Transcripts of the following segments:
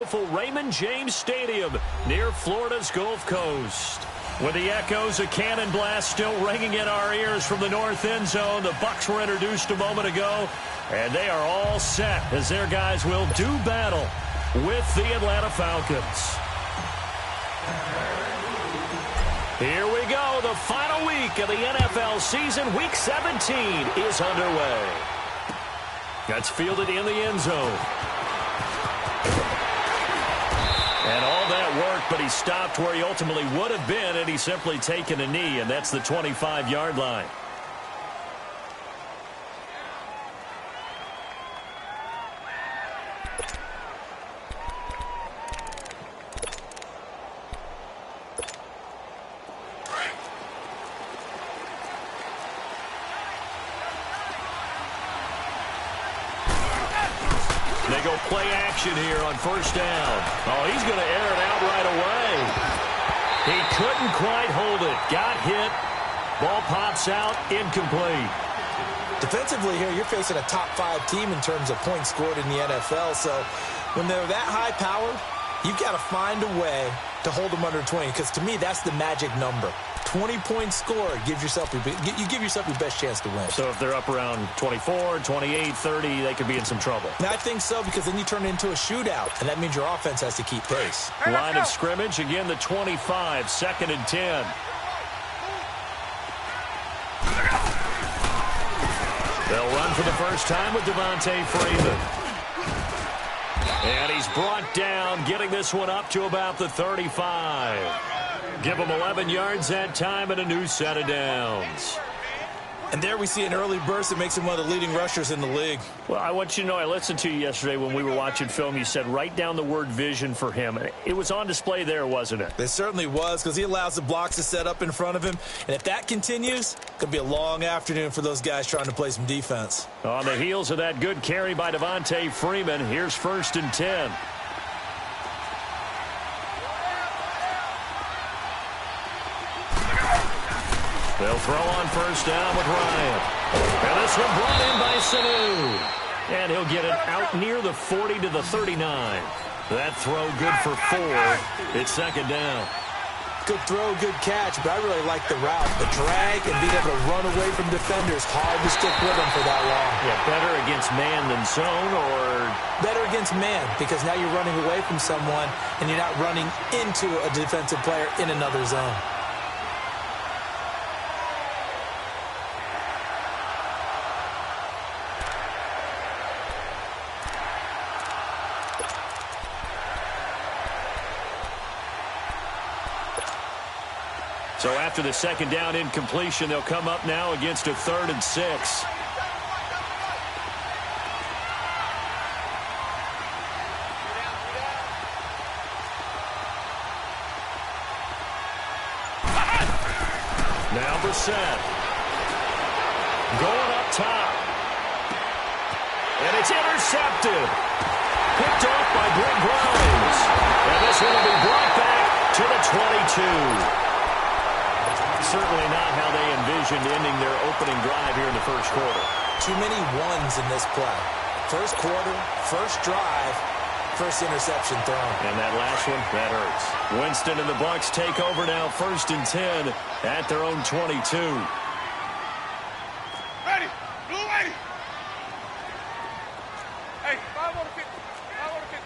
Raymond James Stadium near Florida's Gulf Coast. With the echoes of cannon blast still ringing in our ears from the north end zone, the Bucs were introduced a moment ago, and they are all set as their guys will do battle with the Atlanta Falcons. Here we go. The final week of the NFL season. Week 17 is underway. That's fielded in the end zone. And all that worked, but he stopped where he ultimately would have been, and he's simply taken a knee, and that's the 25-yard line. They go play action here on first down. Oh, he's going to air it out right away. He couldn't quite hold it. Got hit. Ball pops out. Incomplete. Defensively here, you're facing a top-5 team in terms of points scored in the NFL. So when they're that high-powered, you've got to find a way to hold them under 20. Because to me, that's the magic number. 20 points scored, you give yourself your best chance to win. So if they're up around 24, 28, 30, they could be in some trouble. And I think so, because then you turn it into a shootout, and that means your offense has to keep pace. Line of scrimmage, again the 25, second and 10. They'll run for the first time with Devontae Freeman. And he's brought down, getting this one up to about the 35. Give him 11 yards that time and a new set of downs. And there we see an early burst that makes him one of the leading rushers in the league. Well, I want you to know, I listened to you yesterday when we were watching film. You said write down the word vision for him. It was on display there, wasn't it? It certainly was, because he allows the blocks to set up in front of him. And if that continues, it could be a long afternoon for those guys trying to play some defense. On the heels of that good carry by Devontae Freeman, here's first and 10. They'll throw on first down with Ryan. And this one brought in by Sanu. And he'll get it out near the 40 to the 39. That throw good for 4. It's second down. Good throw, good catch, but I really like the route. The drag and being able to run away from defenders. Hard to stick with them for that long. Yeah, better against man than zone, or? Better against man, because now you're running away from someone and you're not running into a defensive player in another zone. So after the second down incompletion, they'll come up now against a 3rd and 6. Now Brissett. Going up top. And it's intercepted. Picked off by Brent Grimes. And this one will be brought back to the 22. Certainly not how they envisioned ending their opening drive here in the first quarter. Too many ones in this play. First quarter, first drive, first interception thrown. And that last one, that hurts. Winston and the Bucs take over now, first and 10 at their own 22. Ready, blue ready. Hey, 5 on the kick. 5 on the kick.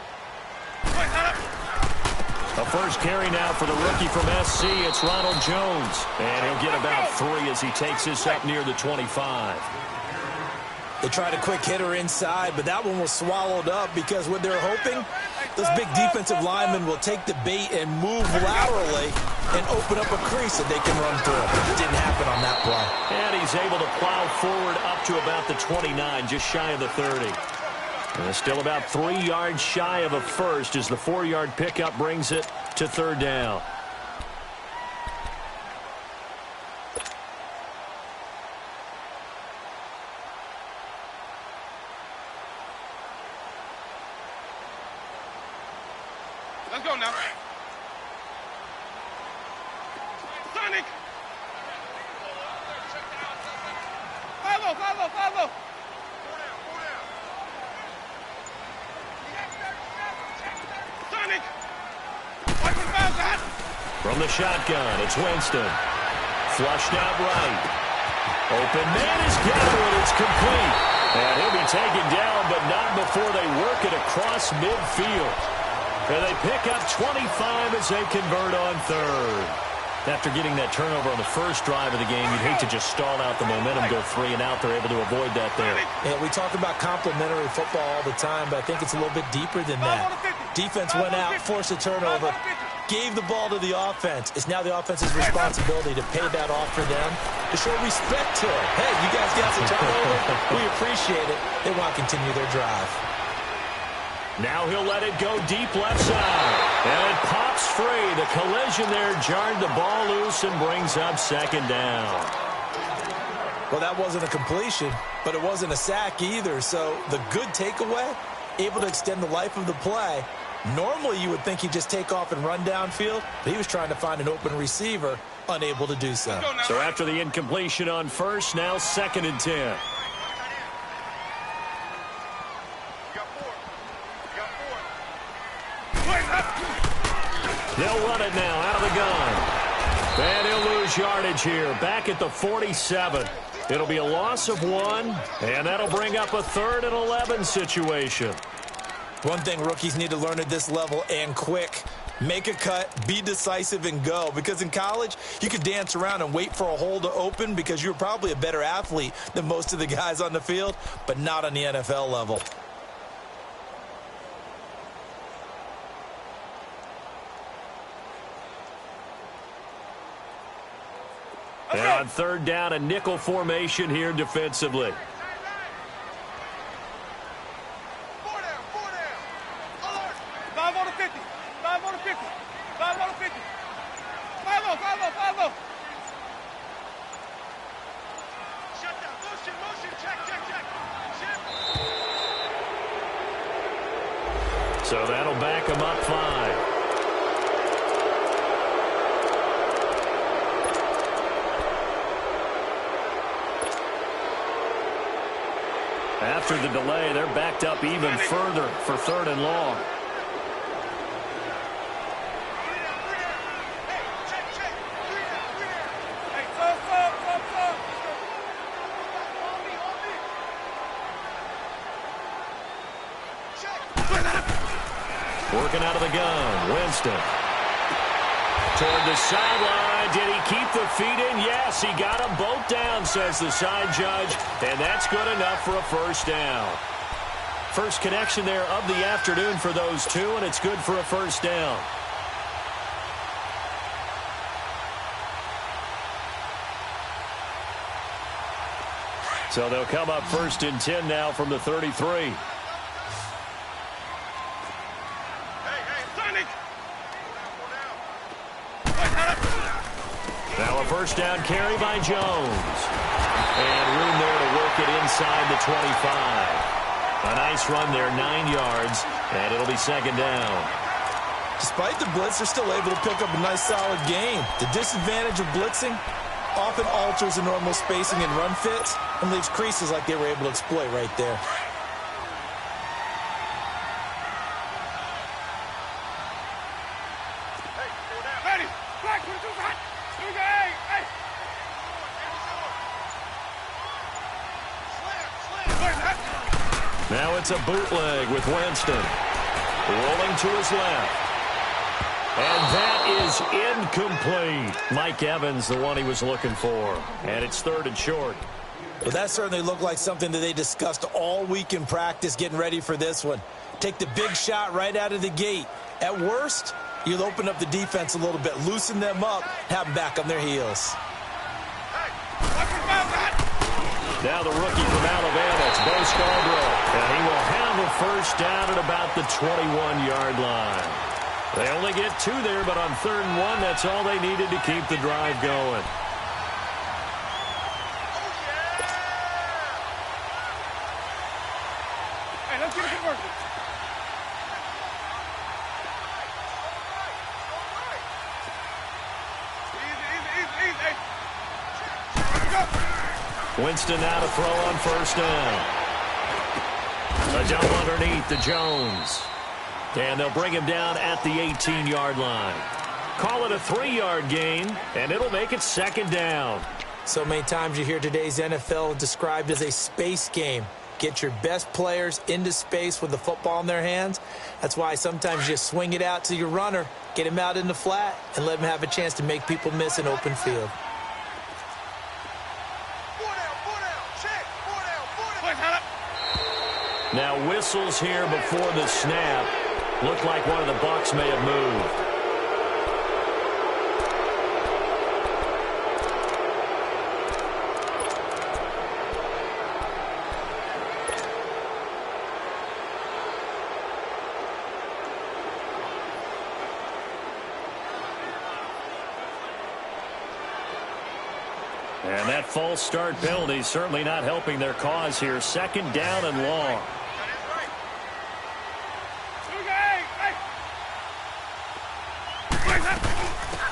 Wait, line up. A first carry now for the rookie from SC. It's Ronald Jones. And he'll get about 3 as he takes this up near the 25. They tried a quick hitter inside, but that one was swallowed up because what they're hoping, those big defensive linemen will take the bait and move laterally and open up a crease that they can run through. It didn't happen on that play. And he's able to plow forward up to about the 29, just shy of the 30. And still about 3 yards shy of a first as the 4-yard pickup brings it to 3rd down. Let's go now. Sonic. 5-0, 5-0, 5-0. From the shotgun, it's Winston. Flushed out right. Open man is got it. It's complete. And he'll be taken down, but not before they work it across midfield. And they pick up 25 as they convert on third. After getting that turnover on the first drive of the game, you'd hate to just stall out the momentum, go 3 and out. They're able to avoid that there. Yeah, we talk about complementary football all the time, but I think it's a little bit deeper than that. Defense went out, forced a turnover, gave the ball to the offense. It's now the offense's responsibility to pay that off for them, to show respect to it. Hey, you guys got the turnover. We appreciate it. They want to continue their drive. Now he'll let it go deep left side. And it pops free. The collision there jarred the ball loose and brings up second down. Well, that wasn't a completion, but it wasn't a sack either. So the good takeaway, able to extend the life of the play. Normally you would think he'd just take off and run downfield, but he was trying to find an open receiver, unable to do so. So after the incompletion on first, now 2nd and 10. They'll run it now out of the gun. And he'll lose yardage here. Back at the 47. It'll be a loss of 1, and that'll bring up a 3rd and 11 situation. One thing rookies need to learn at this level, and quick, make a cut, be decisive, and go. Because in college, you could dance around and wait for a hole to open because you're probably a better athlete than most of the guys on the field, but not on the NFL level. And on 3rd down, a nickel formation here defensively. 4 down. 5 on the 50. 5 on the 50. 5 on the 50. 5-0. Shut down. Motion. Check. So that'll back them up 5. After the delay, they're backed up even further for 3rd and long. Working out of the gun, Winston. Toward the sideline. Did he keep the feet in? Yes, he got them both down, says the side judge. And that's good enough for a 1st down. First connection there of the afternoon for those two, and it's good for a 1st down. So they'll come up 1st and 10 now from the 33. Now a 1st down carry by Jones. And room there to work it inside the 25. A nice run there, 9 yards, and it'll be 2nd down. Despite the blitz, they're still able to pick up a nice, solid gain. The disadvantage of blitzing often alters the normal spacing and run fits and leaves creases like they were able to exploit right there. Now it's a bootleg with Winston. Rolling to his left. And that is incomplete. Mike Evans, the one he was looking for. And it's 3rd and short. Well, that certainly looked like something that they discussed all week in practice, getting ready for this one. Take the big shot right out of the gate. At worst, you'll open up the defense a little bit, loosen them up, have them back on their heels. Now the rookie from Alabama, it's Bo Scarborough. And he will have a 1st down at about the 21-yard line. They only get 2 there, but on 3rd and 1, that's all they needed to keep the drive going. Hey, let's get a conversion. Easy. Winston now to throw on 1st down. A dump underneath to Jones. And they'll bring him down at the 18-yard line. Call it a 3-yard gain, and it'll make it second down. So many times you hear today's NFL described as a space game. Get your best players into space with the football in their hands. That's why sometimes you swing it out to your runner, get him out in the flat, and let him have a chance to make people miss an open field. Now whistles here before the snap. Looked like one of the Bucs may have moved. And that false start penalty certainly not helping their cause here. Second down and long.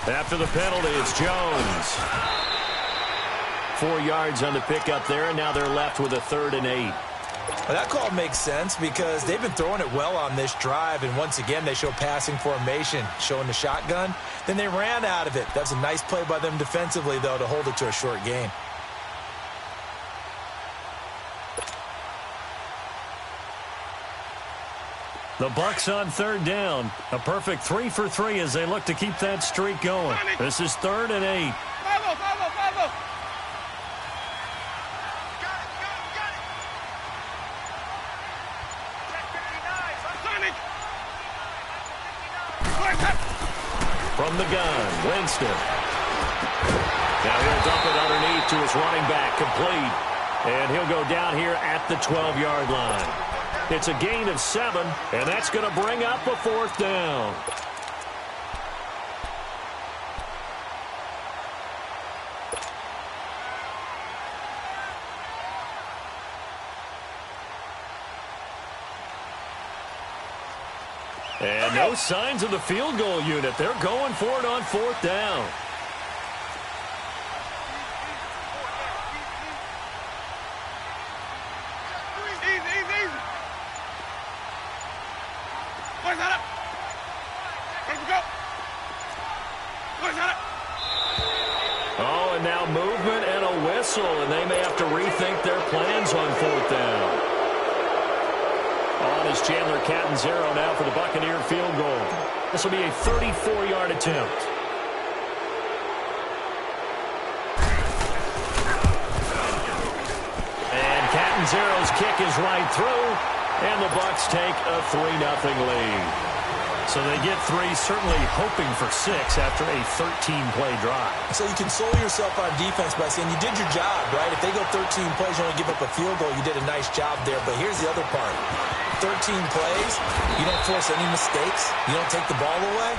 After the penalty, it's Jones. 4 yards on the pickup there, and now they're left with a 3rd and 8. Well, that call makes sense because they've been throwing it well on this drive, and once again they show passing formation, showing the shotgun. Then they ran out of it. That's a nice play by them defensively, though, to hold it to a short gain. The Bucs on 3rd down. A perfect 3 for 3 as they look to keep that streak going. This is 3rd and 8. From the gun, Winston. Now he'll dump it underneath to his running back, complete. And he'll go down here at the 12-yard line. It's a gain of 7, and that's going to bring up a 4th down. And no signs of the field goal unit. They're going for it on 4th down. Oh, and now movement and a whistle, and they may have to rethink their plans on 4th down. On is Chandler Catanzaro now for the Buccaneer field goal. This will be a 34-yard attempt. And Catanzaro's kick is right through, and the Bucs take a 3-0 lead. So they get 3, certainly hoping for 6 after a 13-play drive. So you console yourself on defense by saying you did your job, right? If they go 13 plays, you only give up a field goal, you did a nice job there. But here's the other part. 13 plays, you don't force any mistakes, you don't take the ball away.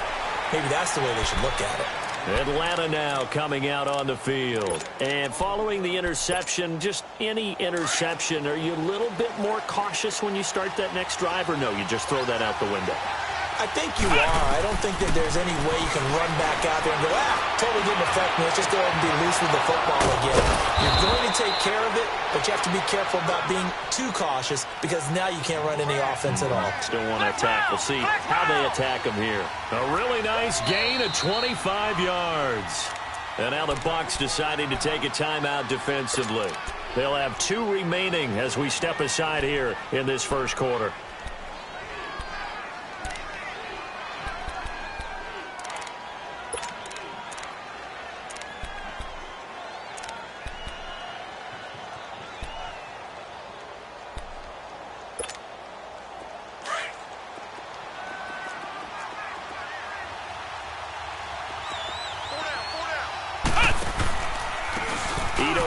Maybe that's the way they should look at it. Atlanta now coming out on the field. And following the interception, just any interception, are you a little bit more cautious when you start that next drive, or no, you just throw that out the window? I think you are. I don't think that there's any way you can run back out there and go, totally didn't affect me. Let's just go ahead and be loose with the football again. You're going to take care of it, but you have to be careful about being too cautious because now you can't run any offense at all. Still want to attack. We'll see how they attack them here. A really nice gain of 25 yards. And now the Bucs deciding to take a timeout defensively. They'll have 2 remaining as we step aside here in this first quarter.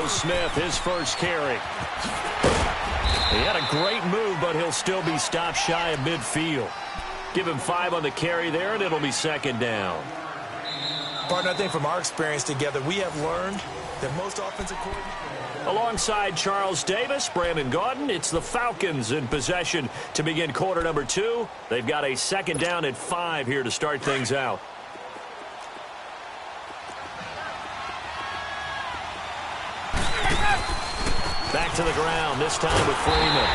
Smith, his first carry. He had a great move, but he'll still be stopped shy of midfield. Give him 5 on the carry there, and it'll be second down. Partner, I think from our experience together, we have learned that most offensive coordinators... Alongside Charles Davis, Brandon Gaudin, it's the Falcons in possession to begin quarter number 2. They've got a second down at 5 here to start things out. Back to the ground, this time with Freeman.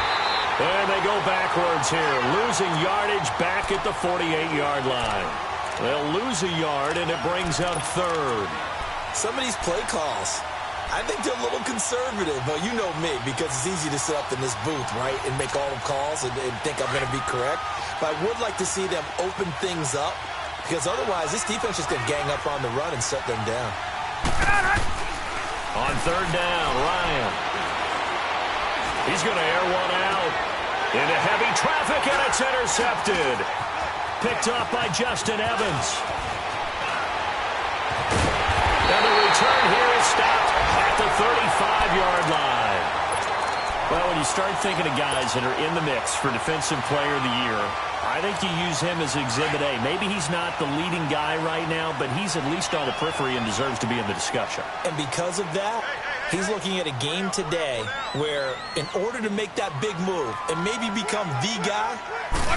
And they go backwards here, losing yardage back at the 48-yard line. They'll lose a yard, and it brings up third. Some of these play calls, I think they're a little conservative. But you know me, because it's easy to sit up in this booth, right, and make all the calls and think I'm going to be correct. But I would like to see them open things up, because otherwise this defense is going to gang up on the run and shut them down. On third down, Ryan. He's going to air one out into heavy traffic, and it's intercepted. Picked off by Justin Evans. And the return here is stopped at the 35-yard line. Well, when you start thinking of guys that are in the mix for Defensive Player of the Year, I think you use him as Exhibit A. Maybe he's not the leading guy right now, but he's at least on the periphery and deserves to be in the discussion. And because of that, he's looking at a game today where in order to make that big move and maybe become the guy,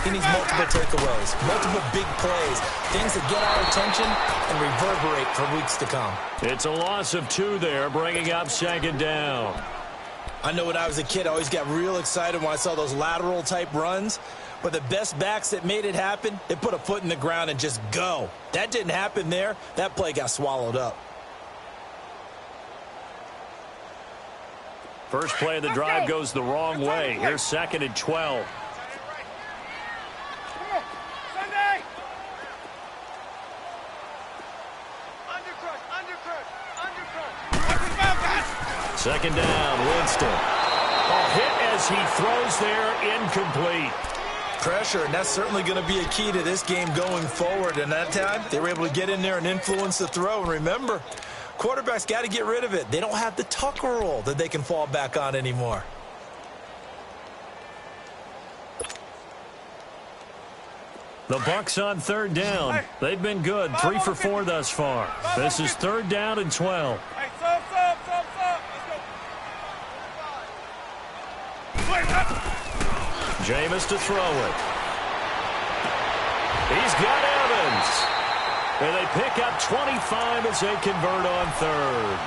he needs multiple takeaways, multiple big plays, things that get our attention and reverberate for weeks to come. It's a loss of 2 there, bringing up second down. I know when I was a kid, I always got real excited when I saw those lateral-type runs. But the best backs that made it happen, they put a foot in the ground and just go. That didn't happen there. That play got swallowed up. First play of the drive goes the wrong way. Here's second and 12. Second down, Winston. A hit as he throws there, incomplete. Pressure, and that's certainly going to be a key to this game going forward. And that time, they were able to get in there and influence the throw. And remember, quarterbacks got to get rid of it. They don't have the Tucker roll that they can fall back on anymore. The Bucs on third down. They've been good, 3 for 4 thus far. This is third down and 12. Hey, sub. Let's go. Jameis to throw it. He's got Evans. And they pick up 25 as they convert on third.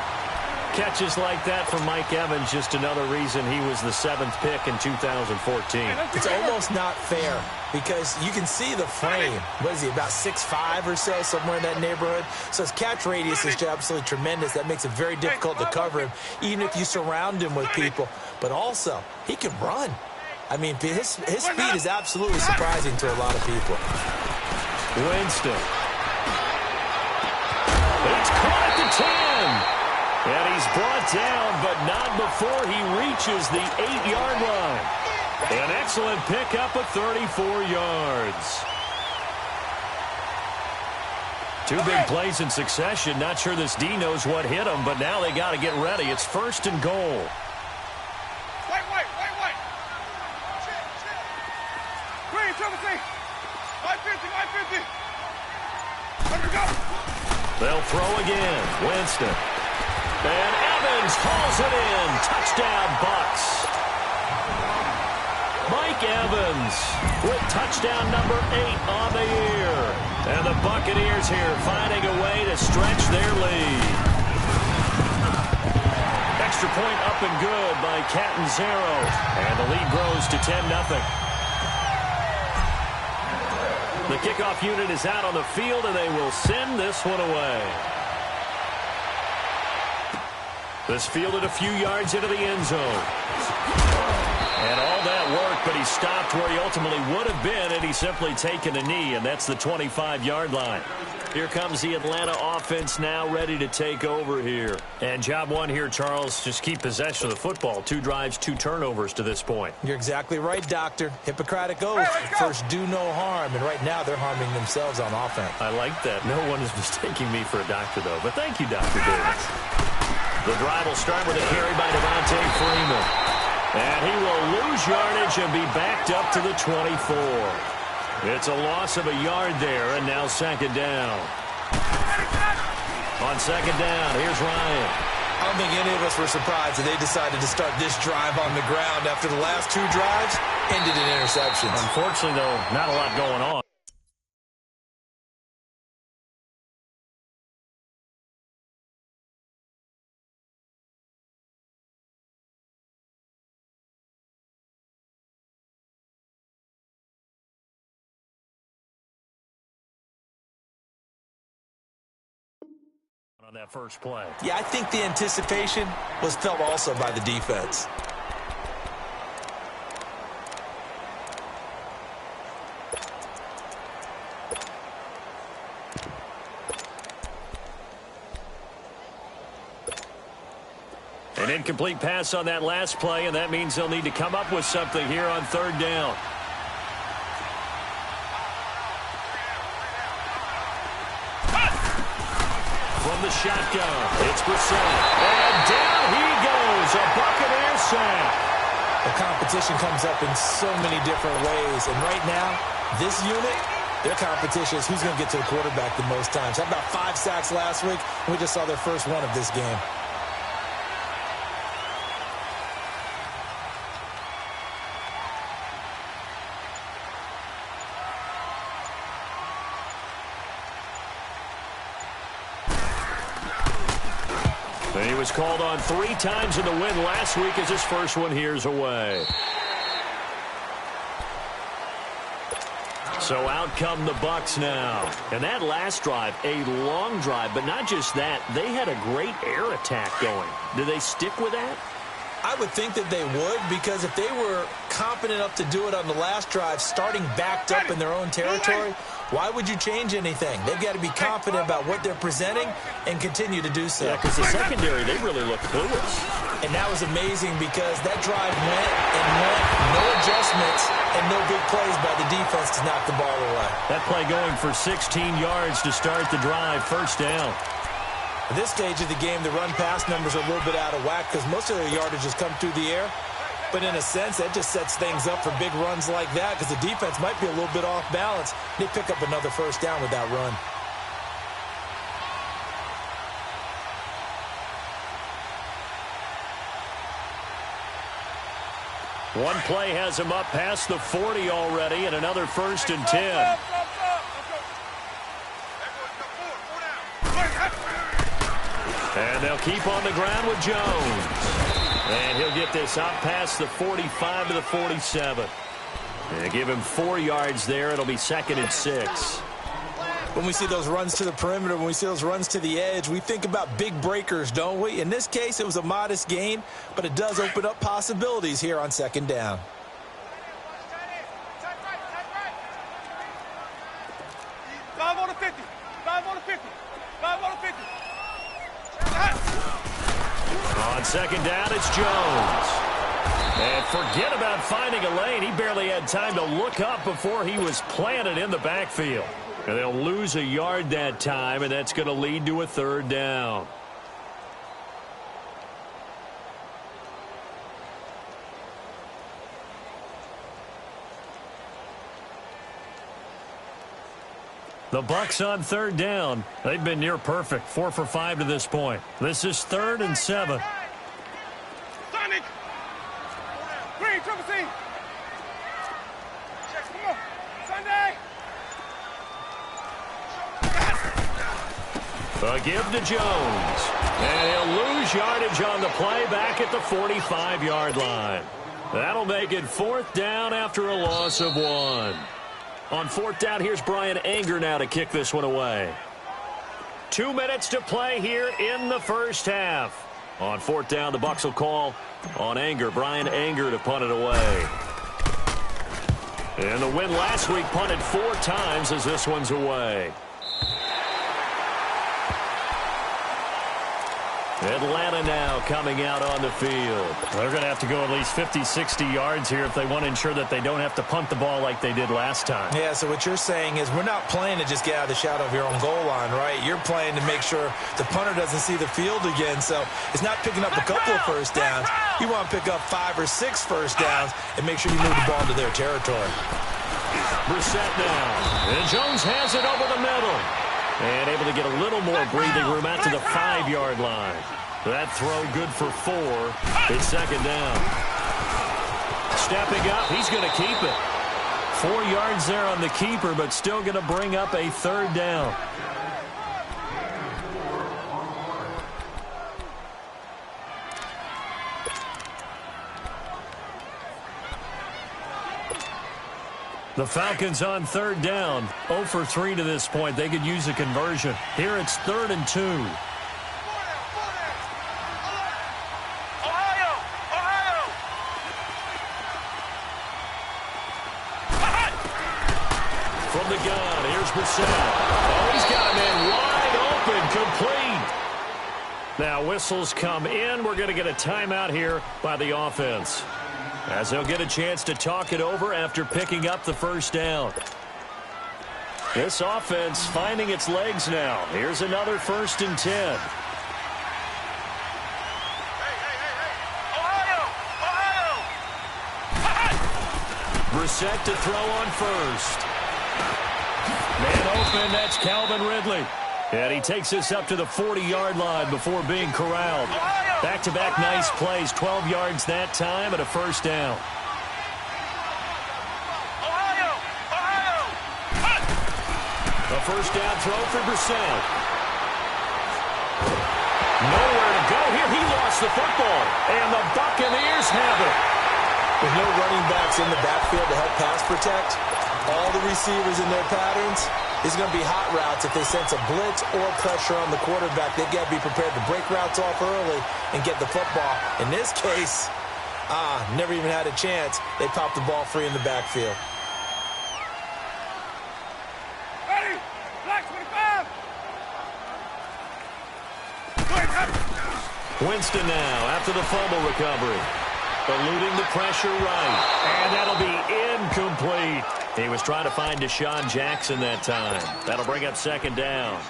Catches like that from Mike Evans, just another reason he was the 7th pick in 2014. It's almost not fair because you can see the frame. What is he, about 6'5" or so, somewhere in that neighborhood? So his catch radius is absolutely tremendous. That makes it very difficult to cover him, even if you surround him with people. But also, he can run. I mean, his speed is absolutely surprising to a lot of people. Winston. It's caught at the 10. And he's brought down, but not before he reaches the 8-yard line. An excellent pickup of 34 yards. 2 big plays in succession. Not sure this D knows what hit him, but now they got to get ready. It's first and goal. Wait. Green, triple C. 550. Let her go. They'll throw again. Winston. And Evans hauls it in. Touchdown, Bucs. Mike Evans with touchdown number 8 on the year. And the Buccaneers here finding a way to stretch their lead. Extra point up and good by Catanzaro. And the lead grows to 10-0. The kickoff unit is out on the field, and they will send this one away. This fielded a few yards into the end zone. And all that work, but he stopped where he ultimately would have been had he simply taken a knee, and that's the 25-yard line. Here comes the Atlanta offense now ready to take over here. And job one here, Charles, just keep possession of the football. 2 drives, 2 turnovers to this point. You're exactly right, Doctor. Hippocratic oath. First, do no harm. And right now, they're harming themselves on offense. I like that. No one is mistaking me for a doctor, though. But thank you, Dr. Davis. The drive will start with a carry by Devontae Freeman. And he will lose yardage and be backed up to the 24. It's a loss of a yard there, and now second down. On second down, here's Ryan. I don't think any of us were surprised that they decided to start this drive on the ground after the last 2 drives ended in interceptions. Unfortunately, though, not a lot going on. On that first play. Yeah, I think the anticipation was felt also by the defense. An incomplete pass on that last play, and that means they'll need to come up with something here on third down. From the shotgun, it's Brissett. And down he goes, a Buccaneer sack. The competition comes up in so many different ways, and right now, this unit, their competition is who's going to get to the quarterback the most times. Had about 5 sacks last week, and we just saw their first one of this game. He was called on 3 times in the win last week as his first one here's away. So out come the Bucs now. And that last drive, a long drive, but not just that. They had a great air attack going. Do they stick with that? I would think that they would, because if they were confident enough to do it on the last drive, starting backed up in their own territory, why would you change anything? They've got to be confident about what they're presenting and continue to do so. Yeah, because the secondary, they really look clueless. And that was amazing because that drive went and went, no adjustments and no big plays by the defense to knock the ball away. That play going for 16 yards to start the drive, first down. At this stage of the game, the run-pass numbers are a little bit out of whack because most of their yardage has come through the air. But in a sense, that just sets things up for big runs like that because the defense might be a little bit off balance. They pick up another first down with that run. One play has him up past the 40 already, and another first and 10. And they'll keep on the ground with Jones. And he'll get this out past the 45 to the 47. And give him 4 yards there. It'll be 2nd and 6. When we see those runs to the perimeter, when we see those runs to the edge, we think about big breakers, don't we? In this case, it was a modest gain, but it does open up possibilities here on 2nd down. Five on the 50. 5 on the 50. 5 on the 50. On 2nd down, it's Jones. And forget about finding a lane. He barely had time to look up before he was planted in the backfield. And they'll lose a yard that time, and that's going to lead to a 3rd down. The Bucs on 3rd down. They've been near perfect, 4 for 5 to this point. This is 3rd and 7. Sonic. Green, triple C. Come on. Sunday. A give to Jones. And he'll lose yardage on the play back at the 45-yard line. That'll make it 4th down after a loss of 1. On 4th down, here's Brian Anger now to kick this one away. 2 minutes to play here in the first half. On 4th down, the Bucs will call on Anger. Brian Anger to punt it away. And the win last week punted 4 times as this one's away. Atlanta now coming out on the field. They're going to have to go at least 50, 60 yards here if they want to ensure that they don't have to punt the ball like they did last time. Yeah, so what you're saying is we're not playing to just get out of the shadow of your own goal line, right? You're playing to make sure the punter doesn't see the field again. So it's not picking up a couple of first downs. You want to pick up 5 or 6 first downs and make sure you move the ball to their territory. Brissett now. And Jones has it over the middle. And able to get a little more breathing room out to the 5-yard line. That throw good for 4. It's 2nd down. Stepping up, he's going to keep it. 4 yards there on the keeper, but still going to bring up a 3rd down. The Falcons on 3rd down. 0 for 3 to this point. They could use a conversion. Here it's 3rd and 2. Brissett. Oh, he's got a man wide open, complete. Now whistles come in. We're going to get a timeout here by the offense, as they'll get a chance to talk it over after picking up the first down. This offense finding its legs now. Here's another 1st and 10. Brissett to throw on first. Man open, that's Calvin Ridley. And he takes us up to the 40-yard line before being corralled. Back-to-back nice plays, 12 yards that time and a first down. A first down throw for Brissett. Nowhere to go here. He lost the football. And the Buccaneers have it. With no running backs in the backfield to help pass protect, all the receivers in their patterns, it's going to be hot routes if they sense a blitz or pressure on the quarterback. They've got to be prepared to break routes off early and get the football. In this case, never even had a chance. They popped the ball free in the backfield. Ready? Black 25. Winston now after the fumble recovery. Eluding the pressure right. And that'll be incomplete. He was trying to find Deshaun Jackson that time. That'll bring up 2nd down.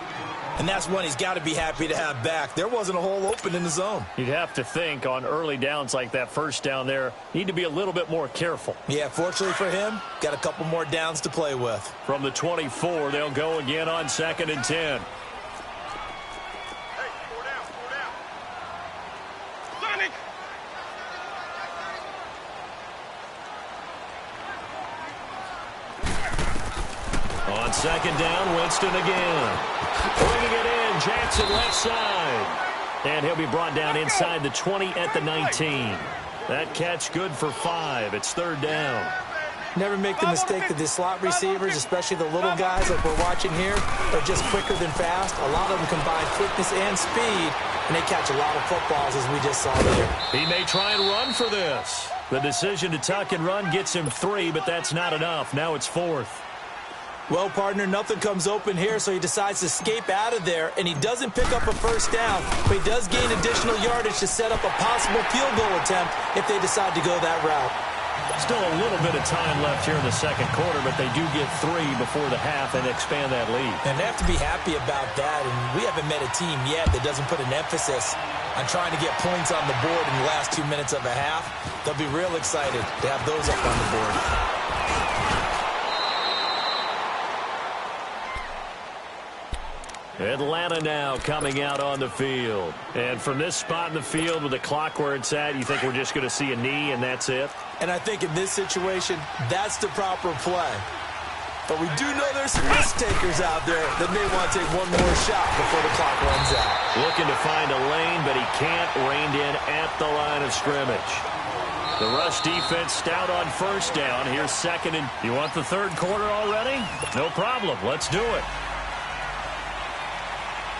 And that's one he's got to be happy to have back. There wasn't a hole open in the zone. You'd have to think on early downs like that first down there, need to be a little bit more careful. Yeah, fortunately for him, got a couple more downs to play with. From the 24, they'll go again on 2nd and 10. On 2nd down, Winston again. Bringing it in, Jackson left side. And he'll be brought down inside the 20 at the 19. That catch good for 5. It's 3rd down. Never make the mistake that the slot receivers, especially the little guys like we're watching here, are just quicker than fast. A lot of them combine quickness and speed, and they catch a lot of footballs, as we just saw there. He may try and run for this. The decision to tuck and run gets him 3, but that's not enough. Now it's 4th. Well, partner, nothing comes open here, so he decides to escape out of there, and he doesn't pick up a first down, but he does gain additional yardage to set up a possible field goal attempt if they decide to go that route. Still a little bit of time left here in the 2nd quarter, but they do get 3 before the half and expand that lead. And they have to be happy about that, and we haven't met a team yet that doesn't put an emphasis on trying to get points on the board in the last 2 minutes of a half. They'll be real excited to have those up on the board. Atlanta now coming out on the field. And from this spot in the field with the clock where it's at, you think we're just going to see a knee and that's it? And I think in this situation, that's the proper play. But we do know there's some risk takers out there that may want to take one more shot before the clock runs out. Looking to find a lane, but he can't. Reined in at the line of scrimmage. The rush defense stout on first down. Here's 2nd and... You want the 3rd quarter already? No problem. Let's do it.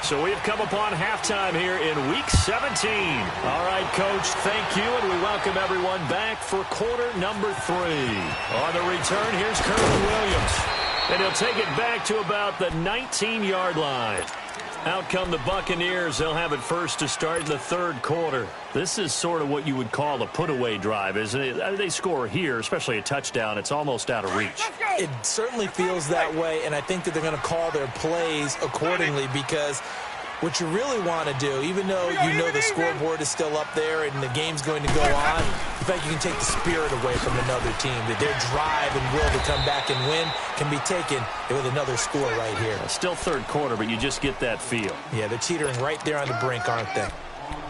So we've come upon halftime here in Week 17. All right, Coach, thank you, and we welcome everyone back for quarter number 3. On the return, here's Kerwin Williams, and he'll take it back to about the 19-yard line. Out come the Buccaneers. They'll have it first to start in the 3rd quarter. This is sort of what you would call a put-away drive, isn't it? They score here, especially a touchdown. It's almost out of reach. It certainly feels that way, and I think that they're going to call their plays accordingly because what you really want to do, even though you know the scoreboard is still up there and the game's going to go on, in fact, you can take the spirit away from another team. That their drive and will to come back and win can be taken with another score right here. Still 3rd quarter, but you just get that feel. Yeah, they're teetering right there on the brink, aren't they?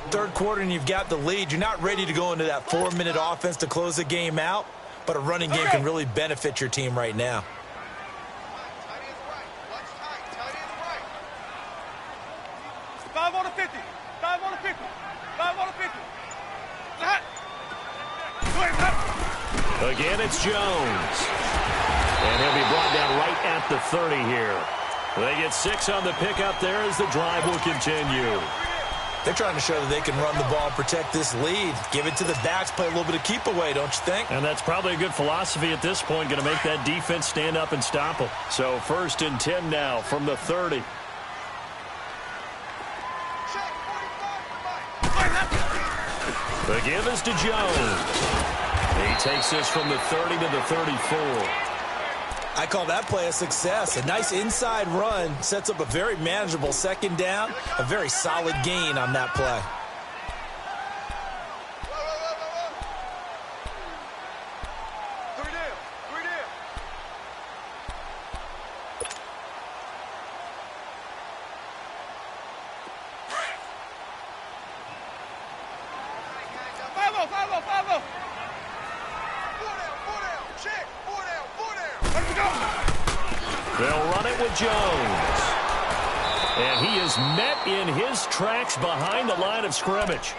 3rd quarter and you've got the lead. You're not ready to go into that 4-minute offense to close the game out, but a running game can really benefit your team right now. Again, it's Jones. And he'll be brought down right at the 30 here. They get 6 on the pickup there as the drive will continue. They're trying to show that they can run the ball and protect this lead. Give it to the backs, play a little bit of keep away, don't you think? And that's probably a good philosophy at this point, going to make that defense stand up and stop them. So 1st and 10 now from the 30. The give is to Jones. He takes this from the 30 to the 34. I call that play a success. A nice inside run sets up a very manageable 2nd down, a very solid gain on that play. They'll run it with Jones. And he is met in his tracks behind the line of scrimmage.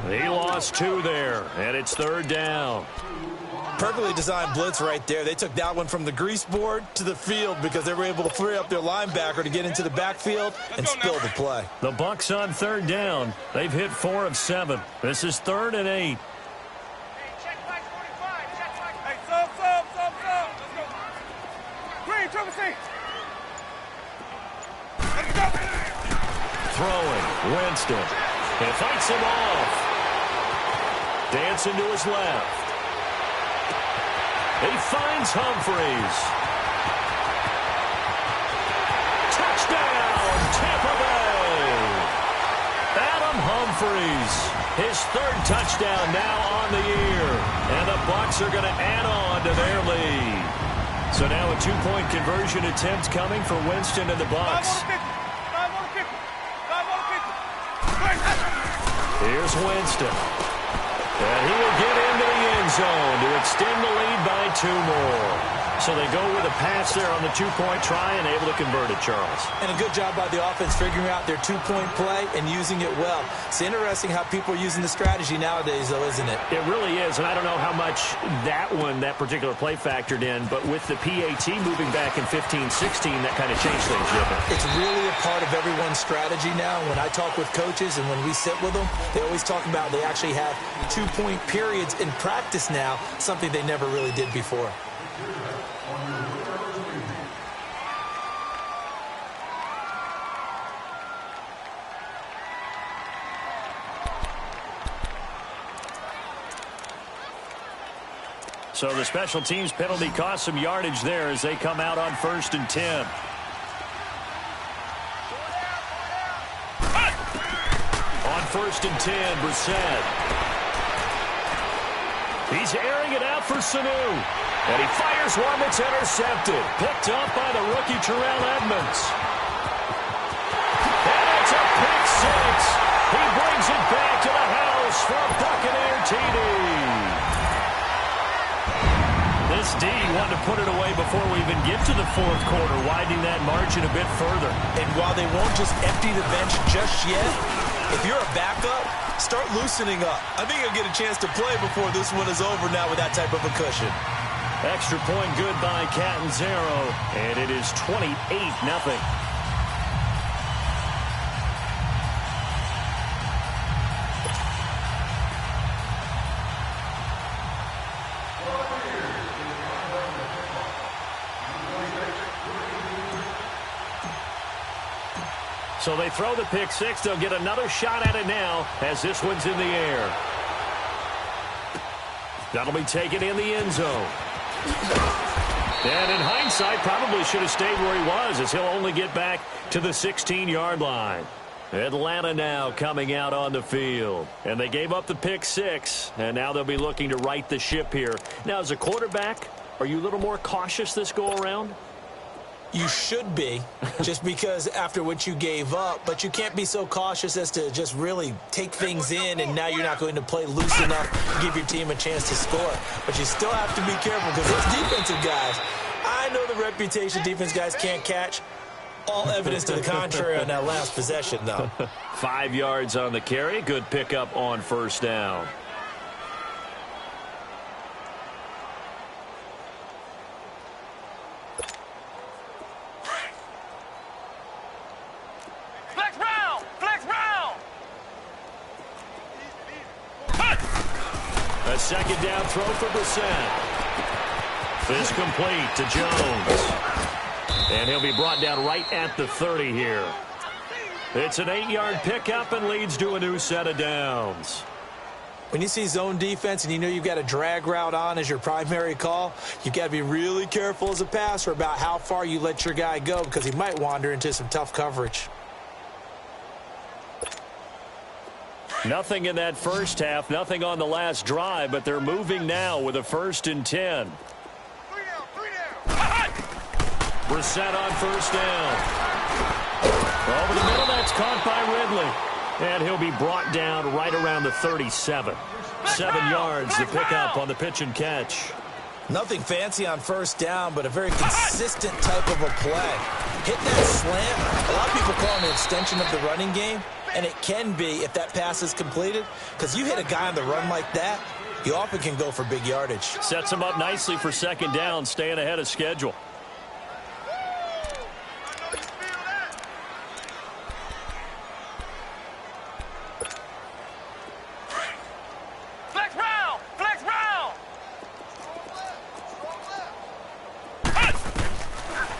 He lost 2 there, and it's 3rd down. Perfectly designed blitz right there. They took that one from the grease board to the field because they were able to free up their linebacker to get into the backfield and spill the play. The Bucs on 3rd down. They've hit 4 of 7. This is 3rd and 8. Throwing, Winston. He fights him off. Dancing to his left. He finds Humphreys. Touchdown, Tampa Bay. Adam Humphreys, his 3rd touchdown now on the year. And the Bucs are going to add on to their lead. So now a 2-point conversion attempt coming for Winston and the Bucs. Here's Winston. And he will get into the end zone to extend the lead by 2 more. So they go with a pass there on the 2-point try and able to convert it, Charles. And a good job by the offense figuring out their 2-point play and using it well. It's interesting how people are using the strategy nowadays, though, isn't it? It really is, and I don't know how much that particular play factored in, but with the PAT moving back in 15-16, that kind of changed things, didn't it? It's really a part of everyone's strategy now. When I talk with coaches and when we sit with them, they always talk about they actually have 2-point periods in practice now, something they never really did before. So the special teams penalty cost some yardage there as they come out on 1st and 10. On 1st and 10, Brissett. He's airing it out for Sanu. And he fires one that's intercepted. Picked up by the rookie Terrell Edmonds. And it's a pick 6. He brings it back to the house for a Buccaneer TD. This D wanted to put it away before we even get to the 4th quarter, widening that margin a bit further. And while they won't just empty the bench just yet, if you're a backup, start loosening up. I think you'll get a chance to play before this one is over now with that type of a cushion. Extra point good by Catanzaro, and it is 28-0. So they throw the pick 6. They'll get another shot at it now as this one's in the air. That'll be taken in the end zone. And in hindsight, probably should have stayed where he was as he'll only get back to the 16-yard line. Atlanta now coming out on the field. And they gave up the pick 6, and now they'll be looking to right the ship here. Now, as a quarterback, are you a little more cautious this go-around? You should be, just because after what you gave up, but you can't be so cautious as to just really take things in, and now you're not going to play loose enough to give your team a chance to score. But you still have to be careful because those defensive guys, I know the reputation defense guys can't catch. All evidence to the contrary on that last possession, though. 5 yards on the carry. Good pickup on 1st down. A second down throw for Brissett. This complete to Jones. And he'll be brought down right at the 30 here. It's an 8-yard pickup and leads to a new set of downs. When you see zone defense and you know you've got a drag route on as your primary call, you've got to be really careful as a passer about how far you let your guy go because he might wander into some tough coverage. Nothing in that first half, nothing on the last drive, but they're moving now with a 1st and 10. Brissett on 1st down. Over the middle, that's caught by Ridley. And he'll be brought down right around the 37. 7 yards, the pickup on the pitch and catch. Nothing fancy on 1st down, but a very consistent type of a play. Hit that slant. A lot of people call it an extension of the running game, and it can be if that pass is completed, because you hit a guy on the run like that, you often can go for big yardage. Sets him up nicely for 2nd down, staying ahead of schedule.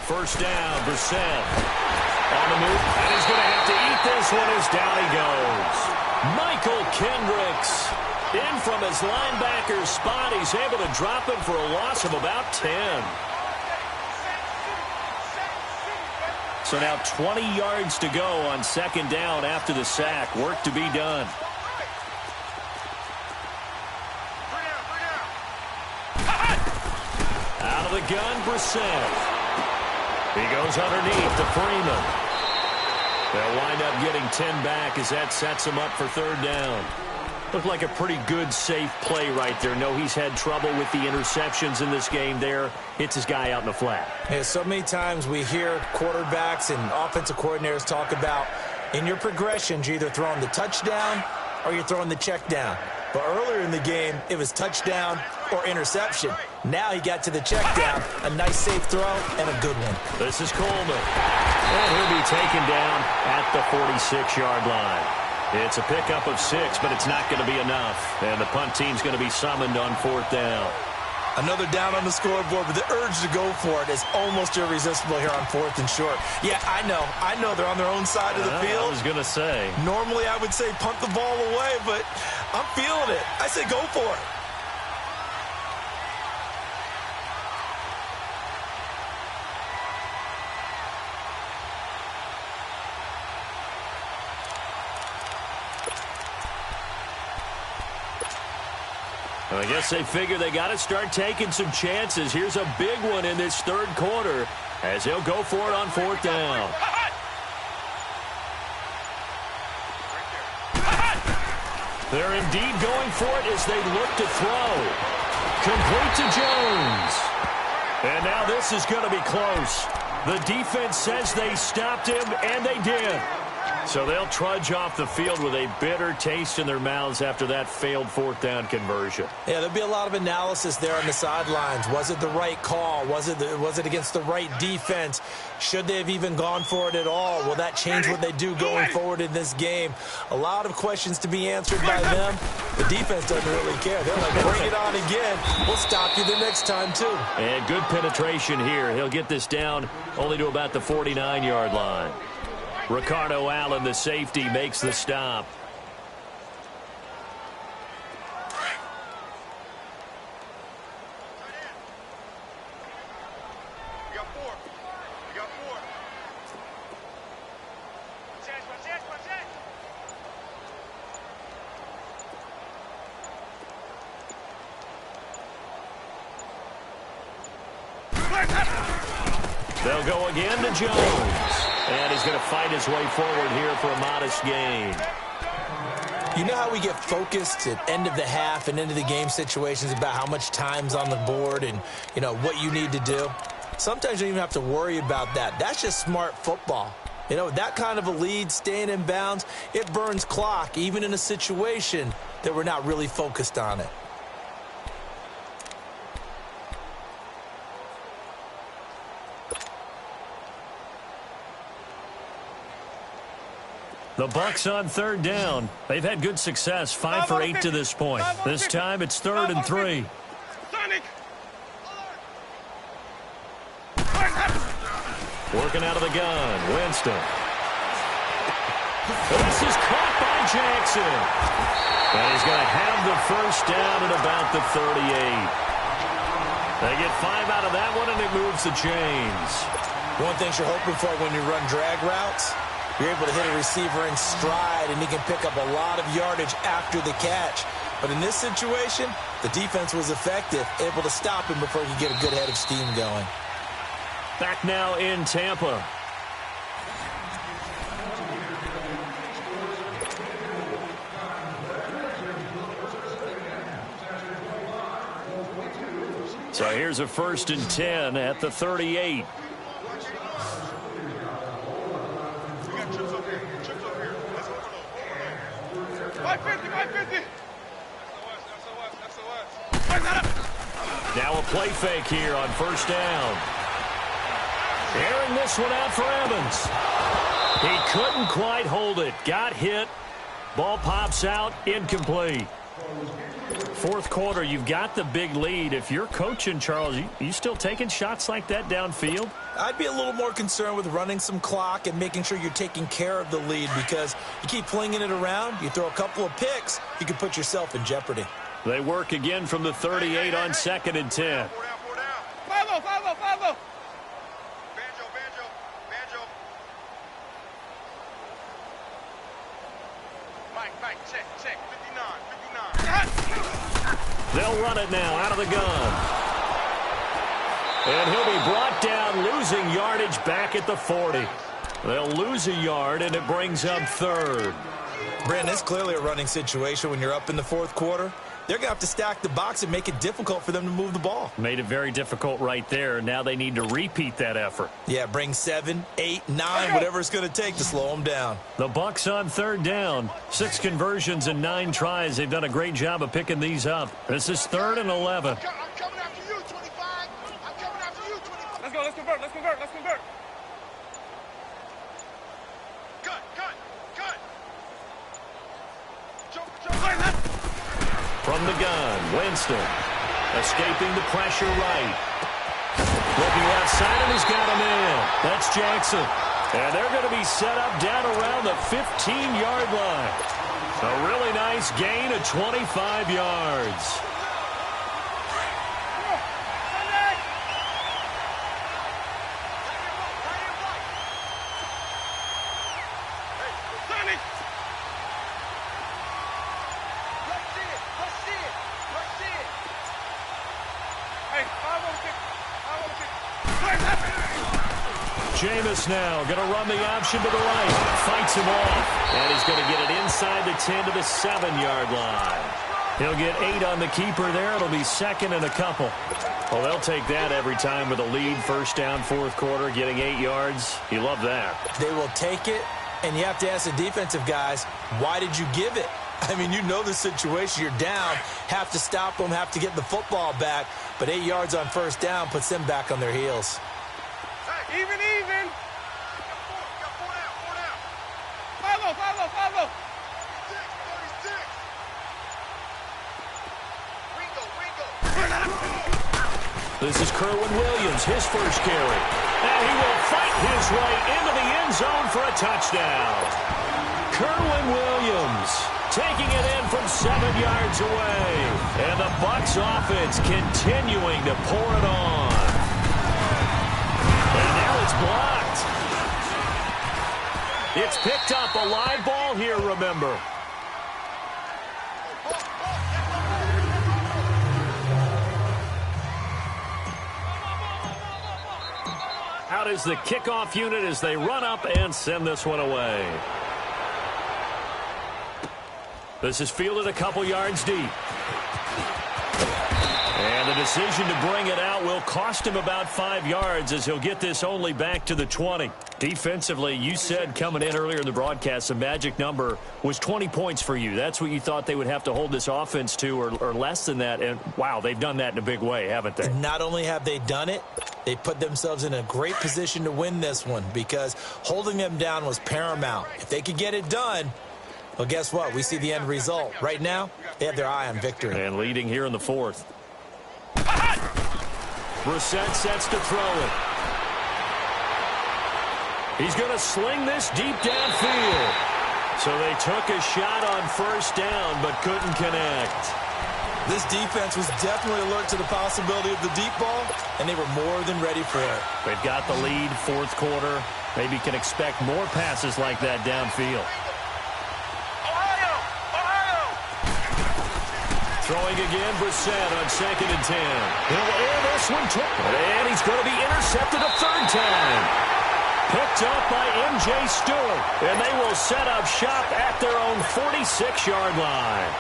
First down, Brissett on the move, and he's going to have to eat this one as down he goes. Michael Kendricks in from his linebacker spot. He's able to drop him for a loss of about 10. So now 20 yards to go on 2nd down after the sack. Work to be done. Out of the gun, Brissett. He goes underneath to Freeman. They'll wind up getting 10 back as that sets him up for 3rd down. Looked like a pretty good, safe play right there. No, he's had trouble with the interceptions in this game there. Hits his guy out in the flat. Yeah, so many times we hear quarterbacks and offensive coordinators talk about in your progressions, you're either throwing the touchdown or you're throwing the check down. But earlier in the game, it was touchdown or interception. Now he got to the check down, a nice safe throw, and a good one. This is Coleman. And he'll be taken down at the 46-yard line. It's a pickup of 6, but it's not going to be enough. And the punt team's going to be summoned on 4th down. Another down on the scoreboard, but the urge to go for it is almost irresistible here on 4th and short. Yeah, I know they're on their own side of the field. I was going to say. Normally I would say punt the ball away, but I'm feeling it. I say go for it. I guess they figure they got to start taking some chances. Here's a big one in this 3rd quarter as he'll go for it on 4th down. They're indeed going for it as they look to throw. Complete to Jones. And now this is going to be close. The defense says they stopped him, and they did. So they'll trudge off the field with a bitter taste in their mouths after that failed 4th down conversion. Yeah, there'll be a lot of analysis there on the sidelines. Was it the right call? Was it against the right defense? Should they have even gone for it at all? Will that change what they do going forward in this game? A lot of questions to be answered by them. The defense doesn't really care. They're like, bring it on again. We'll stop you the next time, too. And good penetration here. He'll get this down only to about the 49-yard line. Ricardo Allen, the safety, makes the stop. They'll go again to Jones. And he's going to fight his way forward here for a modest gain. You know how we get focused at end of the half and into the game situations about how much time's on the board and, you know, what you need to do? Sometimes you don't even have to worry about that. That's just smart football. You know, that kind of a lead, staying in bounds, it burns clock, even in a situation that we're not really focused on it. The Bucks on third down. They've had good success, 5 for 8 to this point. This time it's 3rd and 3. Sonic. Working out of the gun, Winston. This is caught by Jackson. And he's going to have the first down at about the 38. They get 5 out of that one, and it moves the chains. One thing you're hoping for when you run drag routes, you're able to hit a receiver in stride, and he can pick up a lot of yardage after the catch. But in this situation, the defense was effective, able to stop him before he could get a good head of steam going. Back now in Tampa. So here's a 1st and 10 at the 38. Now a play fake here on 1st down. Airing this one out for Evans. He couldn't quite hold it. Got hit. Ball pops out. Incomplete. 4th quarter, you've got the big lead. If you're coaching, Charles, you still taking shots like that downfield? I'd be a little more concerned with running some clock and making sure you're taking care of the lead, because you keep flinging it around, you throw a couple of picks, you can put yourself in jeopardy. They work again from the 38 on 2nd and 10. Follow. Banjo. Mike, check. 59. They'll run it now out of the gun. And he'll be brought down, losing yardage back at the 40. They'll lose a yard, and it brings up 3rd. Brandon, it's clearly a running situation when you're up in the 4th quarter. They're going to have to stack the box and make it difficult for them to move the ball. Made it very difficult right there. Now they need to repeat that effort. Yeah, bring 7, 8, 9, whatever it's going to take to slow them down. The Bucks on 3rd down. 6 conversions and 9 tries. They've done a great job of picking these up. This is 3rd and 11. I'm coming after you, 25. I'm coming after you, 25. Let's go. Let's convert. Cut. Jump. From the gun, Winston. Escaping the pressure right. Looking outside, and he's got him in. That's Jackson. And they're going to be set up down around the 15-yard line. A really nice gain of 25 yards. Jameis now going to run the option to the right. Fights him off. And he's going to get it inside the 10 to the 7-yard line. He'll get 8 on the keeper there. It'll be 2nd and a couple. Well, they'll take that every time with a lead. 1st down, 4th quarter, getting 8 yards. You love that. They will take it, and you have to ask the defensive guys, why did you give it? I mean, you know the situation. You're down, have to stop them, have to get the football back. But 8 yards on 1st down puts them back on their heels. Even. Follow. 36. This is Kerwin Williams, his first carry. And he will fight his way into the end zone for a touchdown. Kerwin Williams taking it in from 7 yards away. And the Bucs offense continuing to pour it on. And now it's blocked. It's picked up, a live ball here, remember. Out is the kickoff unit as they run up and send this one away. This is fielded a couple yards deep. And And the decision to bring it out will cost him about 5 yards as he'll get this only back to the 20. Defensively, you said coming in earlier in the broadcast, the magic number was 20 points for you. That's what you thought they would have to hold this offense to, or less than that. And, wow, they've done that in a big way, haven't they? And not only have they done it, they put themselves in a great position to win this one because holding them down was paramount. If they could get it done, well, guess what? We see the end result. Right now, they have their eye on victory. And leading here in the fourth. Brissett sets to throw it. He's going to sling this deep downfield. So they took a shot on first down but couldn't connect. This defense was definitely alert to the possibility of the deep ball, and they were more than ready for it. They've got the lead, fourth quarter. Maybe can expect more passes like that downfield. Throwing again, Brissett on 2nd and 10. He'll air this one, and he's going to be intercepted a third time. Picked up by M.J. Stewart, and they will set up shop at their own 46-yard line.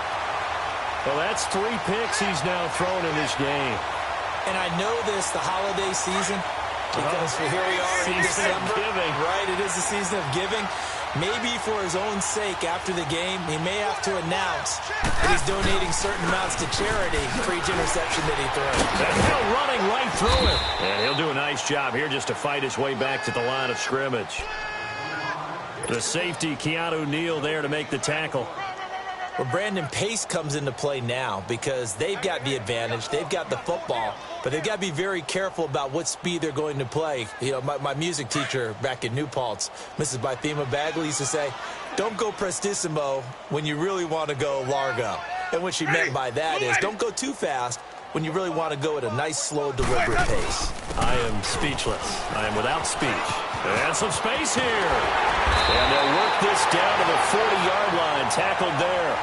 Well, that's 3 picks he's now thrown in this game. And I know this, the holiday season, because here we are in December. Right, it is the season of giving. Maybe for his own sake, after the game, he may have to announce that he's donating certain amounts to charity for each interception that he throws. And Hill running right through it. And he'll do a nice job here just to fight his way back to the line of scrimmage. The safety, Keanu Neal, there to make the tackle. Well, Brandon, pace comes into play now because they've got the advantage. They've got the football, but they've got to be very careful about what speed they're going to play. You know, my music teacher back in New Paltz, Mrs. Bythema Bagley, used to say, don't go prestissimo when you really want to go largo. And what she meant by that is don't go too fast when you really want to go at a nice, slow, deliberate pace. I am speechless. I am without speech. And some space here. And they'll work this down to the 40-yard line. Tackled there.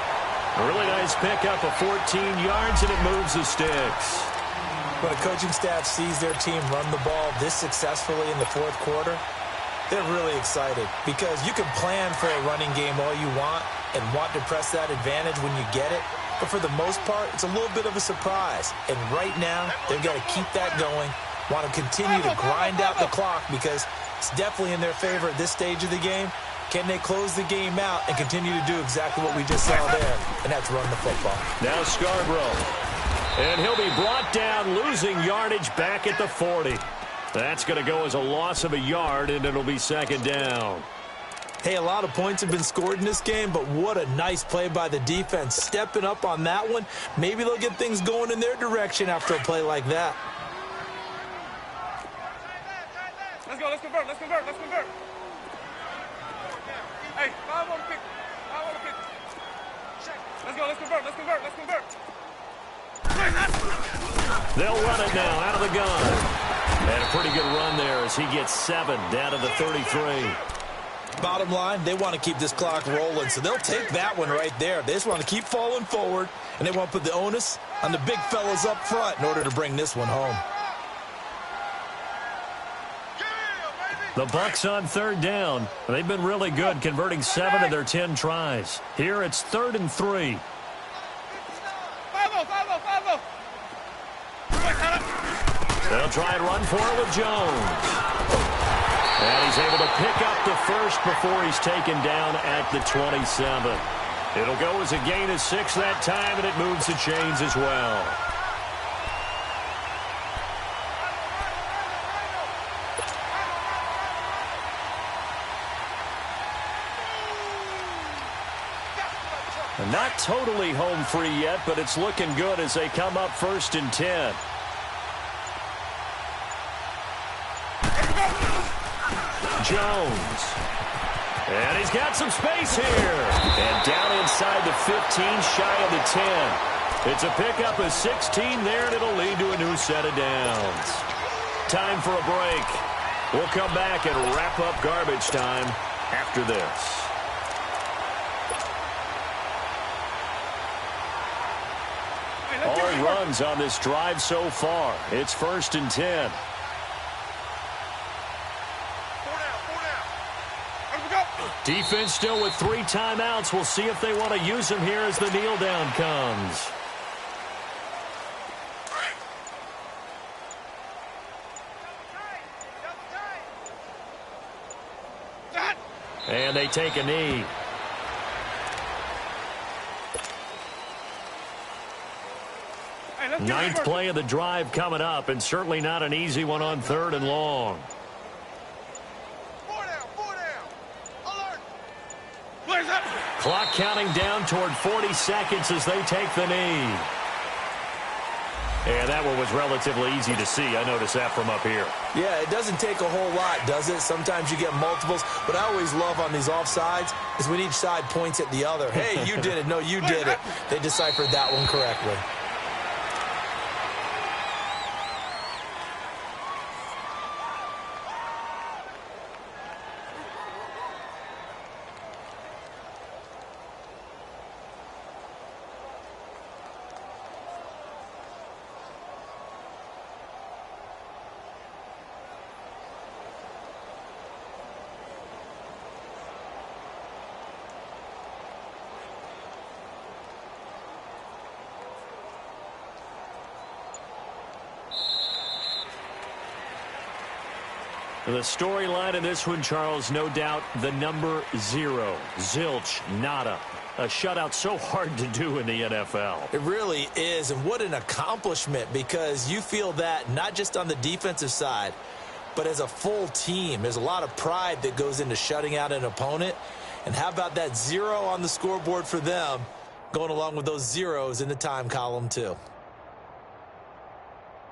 A really nice pickup of 14 yards, and it moves the sticks. When a coaching staff sees their team run the ball this successfully in the fourth quarter, they're really excited because you can plan for a running game all you want and want to press that advantage when you get it. But for the most part, it's a little bit of a surprise. And right now, they've got to keep that going, want to continue to grind out the clock because it's definitely in their favor at this stage of the game. Can they close the game out and continue to do exactly what we just saw there, and that's run the football? Now Scarborough. And he'll be brought down, losing yardage back at the 40. That's going to go as a loss of a yard, and it'll be 2nd down. Hey, a lot of points have been scored in this game, but what a nice play by the defense. Stepping up on that one, maybe they'll get things going in their direction after a play like that. Let's go, let's convert, let's convert, let's convert. Hey, 5 on the 50, 5 on the 50. Let's go, let's convert, let's convert, let's convert. They'll run it now out of the gun. And a pretty good run there as he gets 7 down to the 33. Bottom line, they want to keep this clock rolling, so they'll take that one right there. They just want to keep falling forward, and they want to put the onus on the big fellas up front in order to bring this one home. The Bucks on 3rd down. They've been really good, converting 7 of their 10 tries. Here it's 3rd and 3. 5-0. They'll try and run for it with Jones. And he's able to pick up the first before he's taken down at the 27. It'll go as a gain of 6 that time, and it moves the chains as well. Not totally home free yet, but it's looking good as they come up 1st and 10. Jones. And he's got some space here. And down inside the 15, shy of the 10. It's a pickup of 16 there, and it'll lead to a new set of downs. Time for a break. We'll come back and wrap up garbage time after this. All runs on this drive so far. It's 1st and 10. 4 down. Defense still with 3 timeouts. We'll see if they want to use them here as the kneel down comes. And they take a knee. Ninth play of the drive coming up, and certainly not an easy one on 3rd and long. 4 down. Alert. Blaze up. Clock counting down toward 40 seconds as they take the knee. And that one was relatively easy to see. I noticed that from up here. Yeah, it doesn't take a whole lot, does it? Sometimes you get multiples. What I always love on these offsides is when each side points at the other. Hey, you did it. No, you did it. They deciphered that one correctly. The storyline in this one, Charles, no doubt the number 0. Zilch, nada. A shutout so hard to do in the NFL. It really is, and what an accomplishment, because you feel that not just on the defensive side, but as a full team. There's a lot of pride that goes into shutting out an opponent. And how about that 0 on the scoreboard for them, going along with those zeros in the time column too.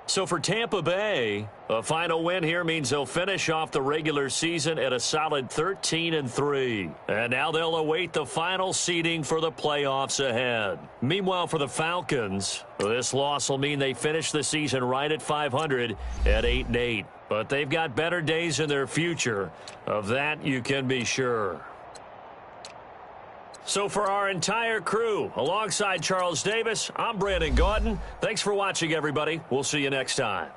So for Tampa Bay, a final win here means they'll finish off the regular season at a solid 13-3. And now they'll await the final seeding for the playoffs ahead. Meanwhile, for the Falcons, this loss will mean they finish the season right at 500 at 8-8. But they've got better days in their future. Of that, you can be sure. So for our entire crew, alongside Charles Davis, I'm Brandon Gaudin. Thanks for watching, everybody. We'll see you next time.